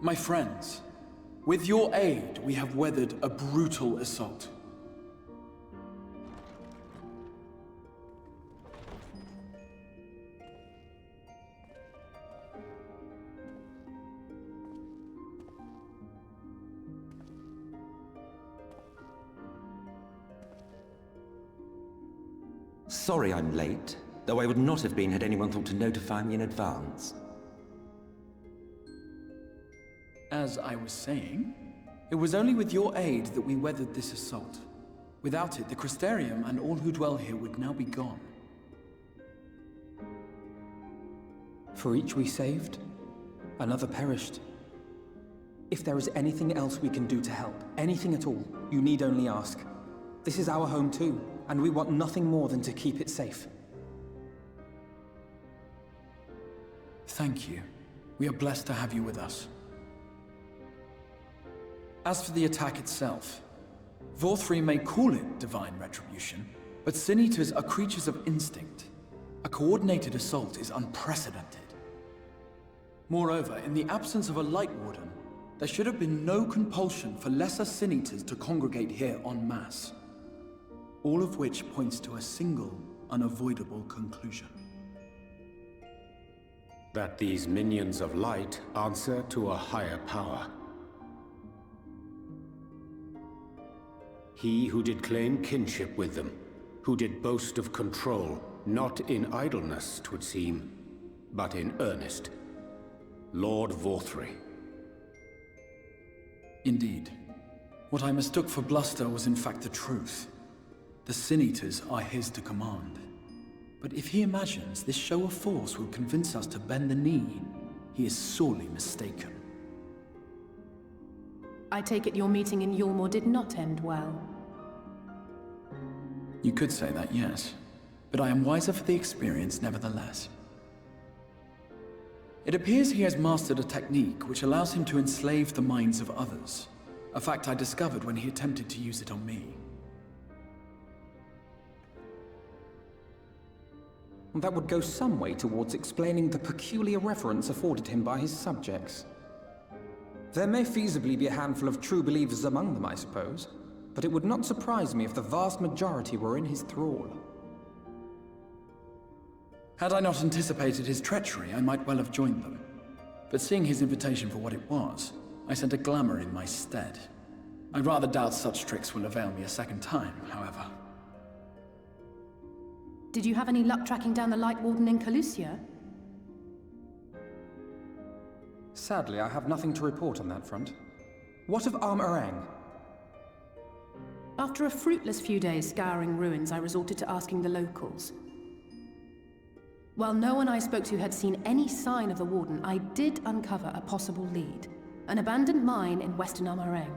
My friends, with your aid, we have weathered a brutal assault. Sorry I'm late, though I would not have been had anyone thought to notify me in advance. As I was saying, it was only with your aid that we weathered this assault. Without it, the Crystarium and all who dwell here would now be gone. For each we saved, another perished. If there is anything else we can do to help, anything at all, you need only ask. This is our home too, and we want nothing more than to keep it safe. Thank you. We are blessed to have you with us. As for the attack itself, Vorthri may call it divine retribution, but Sin Eaters are creatures of instinct. A coordinated assault is unprecedented. Moreover, in the absence of a Light Warden, there should have been no compulsion for lesser Sin Eaters to congregate here en masse. All of which points to a single, unavoidable conclusion. That these minions of light answer to a higher power. He who did claim kinship with them, who did boast of control, not in idleness, 'twould seem, but in earnest. Lord Vorthri. Indeed. What I mistook for bluster was in fact the truth. The Sin Eaters are his to command. But if he imagines this show of force will convince us to bend the knee, he is sorely mistaken. I take it your meeting in Yulmore did not end well. You could say that, yes. But I am wiser for the experience nevertheless. It appears he has mastered a technique which allows him to enslave the minds of others. A fact I discovered when he attempted to use it on me. That would go some way towards explaining the peculiar reverence afforded him by his subjects. There may feasibly be a handful of true believers among them, I suppose, but it would not surprise me if the vast majority were in his thrall. Had I not anticipated his treachery, I might well have joined them. But seeing his invitation for what it was, I sent a glamour in my stead. I rather doubt such tricks will avail me a second time, however. Did you have any luck tracking down the Light Warden in Calusia? Sadly, I have nothing to report on that front. What of Arm-Arang? After a fruitless few days scouring ruins, I resorted to asking the locals. While no one I spoke to had seen any sign of the Warden, I did uncover a possible lead. An abandoned mine in western Arm-Arang.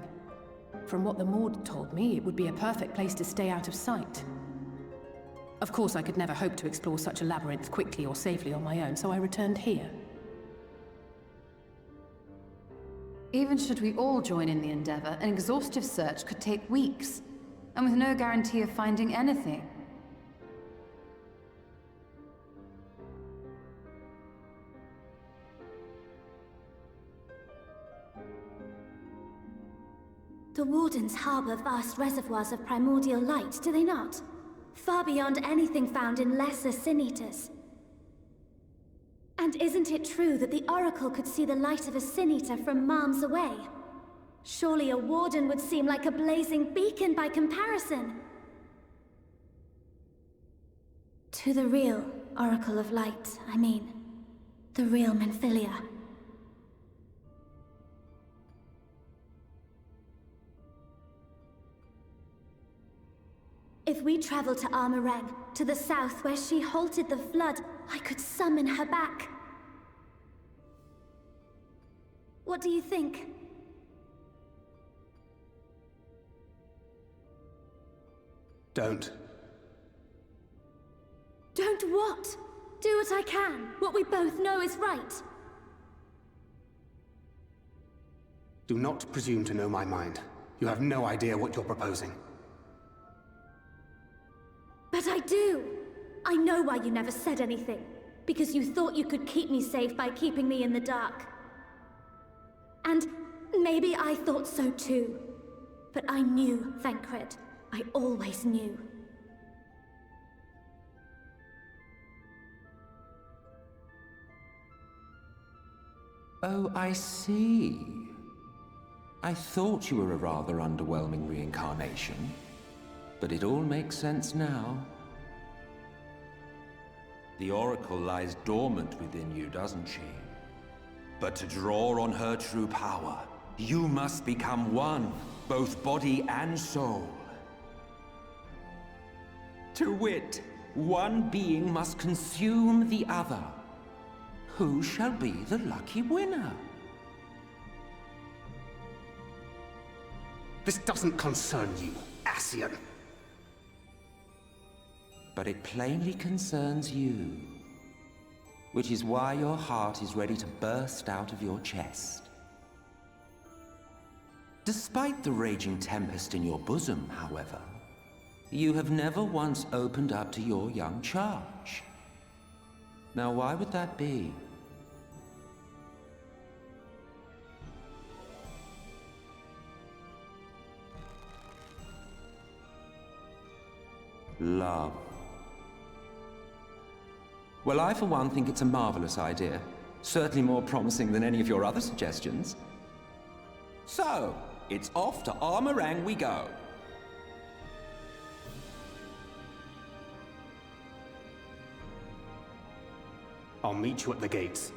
From what the Maud told me, it would be a perfect place to stay out of sight. Of course, I could never hope to explore such a labyrinth quickly or safely on my own, so I returned here. Even should we all join in the endeavor, an exhaustive search could take weeks, and with no guarantee of finding anything. The Wardens harbor vast reservoirs of primordial light, do they not? Far beyond anything found in lesser Sin Eaters. And isn't it true that the Oracle could see the light of a Sin Eater from miles away? Surely a Warden would seem like a blazing beacon by comparison. To the real Oracle of Light, I mean. The real Menphilia. If we travel to Arm-Arang, to the south where she halted the flood, I could summon her back. What do you think? Don't. Don't what? Do what I can. What we both know is right. Do not presume to know my mind. You have no idea what you're proposing. But I do! I know why you never said anything. Because you thought you could keep me safe by keeping me in the dark. And maybe I thought so too. But I knew, Thancred. I always knew. Oh, I see. I thought you were a rather underwhelming reincarnation, but it all makes sense now. The Oracle lies dormant within you, doesn't she? But to draw on her true power, you must become one, both body and soul. To wit, one being must consume the other. Who shall be the lucky winner? This doesn't concern you, Ascian. But it plainly concerns you. Which is why your heart is ready to burst out of your chest. Despite the raging tempest in your bosom, however, you have never once opened up to your young charge. Now, why would that be? Love. Well, I for one think it's a marvelous idea. Certainly more promising than any of your other suggestions. So, it's off to Armorang we go. I'll meet you at the gates.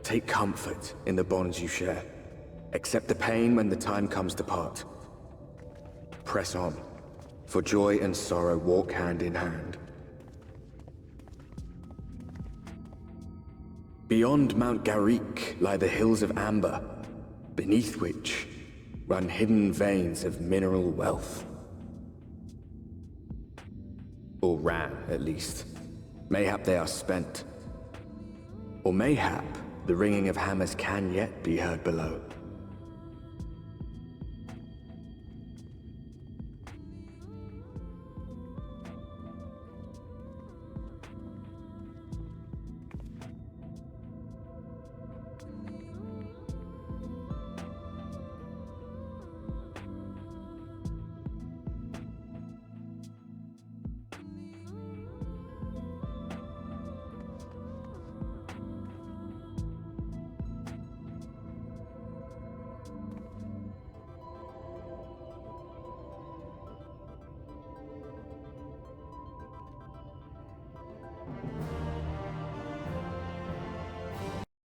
Take comfort in the bonds you share. Accept the pain when the time comes to part. Press on, for joy and sorrow walk hand in hand. Beyond Mount Garrick lie the hills of Amber, beneath which run hidden veins of mineral wealth. Or ran, at least. Mayhap they are spent. Or mayhap the ringing of hammers can yet be heard below.